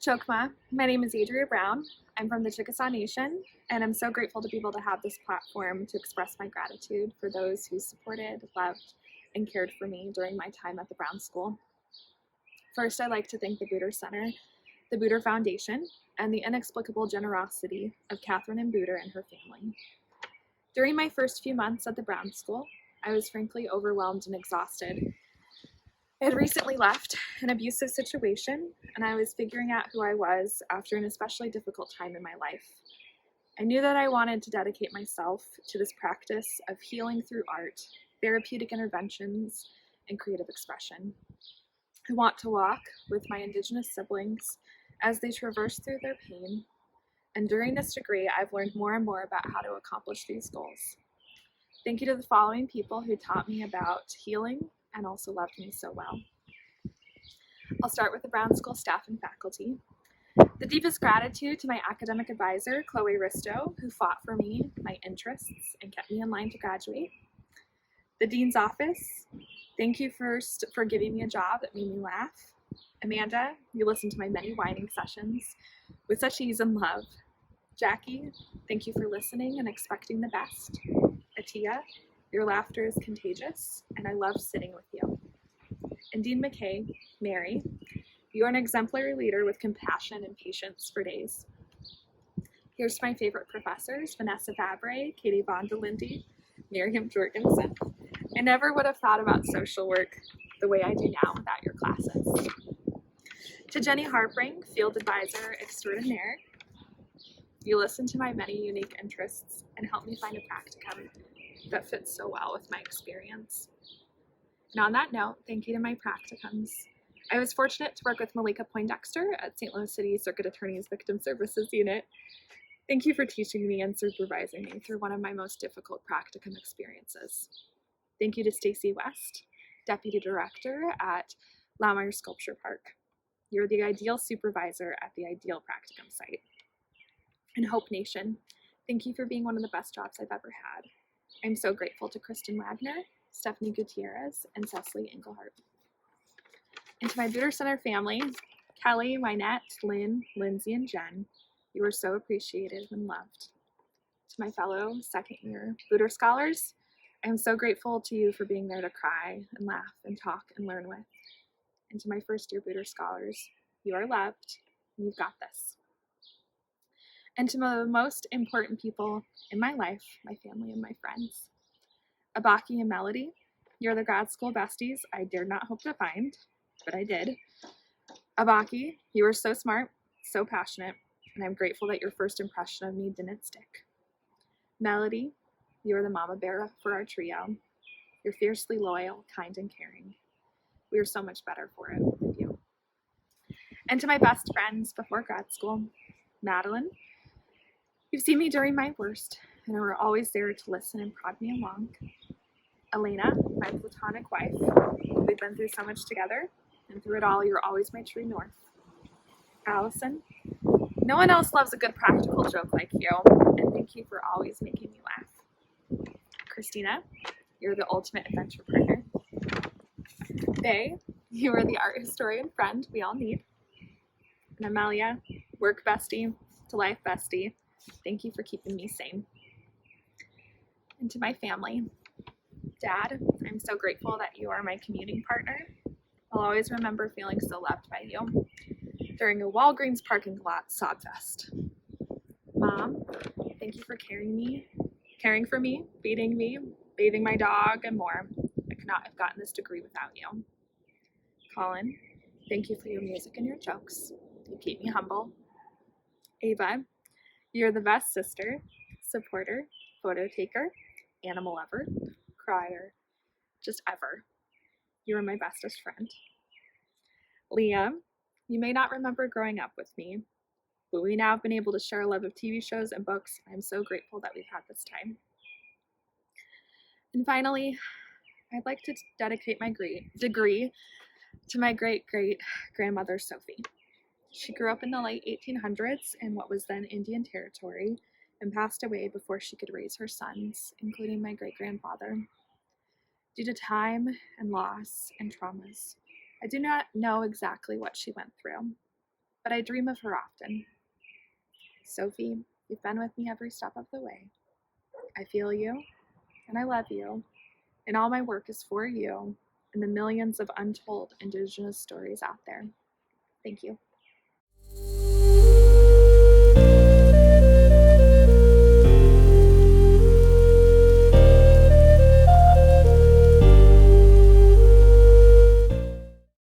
Chokma. My name is Adria Brown. I'm from the Chickasaw Nation, and I'm so grateful to be able to have this platform to express my gratitude for those who supported, loved, and cared for me during my time at the Brown School. First, I'd like to thank the Booter Center, the Booter Foundation, and the inexplicable generosity of Catherine and Booter and her family. During my first few months at the Brown School, I was frankly overwhelmed and exhausted. I had recently left an abusive situation, and I was figuring out who I was after an especially difficult time in my life. I knew that I wanted to dedicate myself to this practice of healing through art, therapeutic interventions, and creative expression. I want to walk with my Indigenous siblings as they traverse through their pain, and during this degree, I've learned more and more about how to accomplish these goals. Thank you to the following people who taught me about healing and also loved me so well. I'll start with the Brown School staff and faculty. The deepest gratitude to my academic advisor, Chloe Risto, who fought for me, my interests, and kept me in line to graduate. The Dean's Office, thank you first for giving me a job that made me laugh. Amanda, you listened to my many whining sessions with such ease and love. Jackie, thank you for listening and expecting the best. Atia, your laughter is contagious, and I love sitting with you. And Dean McKay, Mary, you are an exemplary leader with compassion and patience for days. Here's to my favorite professors, Vanessa Fabre, Katie Von DeLindy, Miriam Jorgensen. I never would have thought about social work the way I do now without your classes. To Jenny Harpring, field advisor extraordinaire, you listen to my many unique interests and help me find a practicum that fits so well with my experience. And on that note, thank you to my practicums. I was fortunate to work with Malika Poindexter at St. Louis City Circuit Attorney's Victim Services Unit. Thank you for teaching me and supervising me through one of my most difficult practicum experiences. Thank you to Stacy West, Deputy Director at Laumeyer Sculpture Park. You're the ideal supervisor at the ideal practicum site. And Hope Nation, thank you for being one of the best jobs I've ever had. I'm so grateful to Kristen Wagner, Stephanie Gutierrez, and Cecily Engelhardt. And to my Booter Center family, Kelly, Wynette, Lynn, Lindsay, and Jen, you are so appreciated and loved. To my fellow second-year Booter scholars, I am so grateful to you for being there to cry and laugh and talk and learn with. And to my first-year Booter scholars, you are loved, and you've got this. And to the most important people in my life, my family and my friends. Abaki and Melody, you're the grad school besties I dared not hope to find, but I did. Abaki, you are so smart, so passionate, and I'm grateful that your first impression of me didn't stick. Melody, you are the mama bear for our trio. You're fiercely loyal, kind, and caring. We are so much better for it with you. And to my best friends before grad school, Madeline, you've seen me during my worst, and are always there to listen and prod me along. Elena, my platonic wife, we've been through so much together, and through it all, you're always my true north. Allison, no one else loves a good practical joke like you, and thank you for always making me laugh. Christina, you're the ultimate adventure partner. Faye, you are the art historian friend we all need. And Amelia, work bestie to life bestie, thank you for keeping me sane. And to my family, Dad, I'm so grateful that you are my commuting partner. I'll always remember feeling so loved by you during a Walgreens parking lot sob fest. Mom, thank you for caring for me, feeding me, bathing my dog, and more. I could not have gotten this degree without you. Colin, thank you for your music and your jokes. You keep me humble. Ava, you're the best sister, supporter, photo taker, animal lover, crier, just ever. You are my bestest friend. Liam, you may not remember growing up with me, but we now have been able to share a love of TV shows and books. I'm so grateful that we've had this time. And finally, I'd like to dedicate my degree to my great-great-grandmother, Sophie. She grew up in the late 1800s in what was then Indian Territory and passed away before she could raise her sons, including my great-grandfather. Due to time and loss and traumas, I do not know exactly what she went through, but I dream of her often. Sophie, you've been with me every step of the way. I feel you, and I love you, and all my work is for you and the millions of untold Indigenous stories out there. Thank you.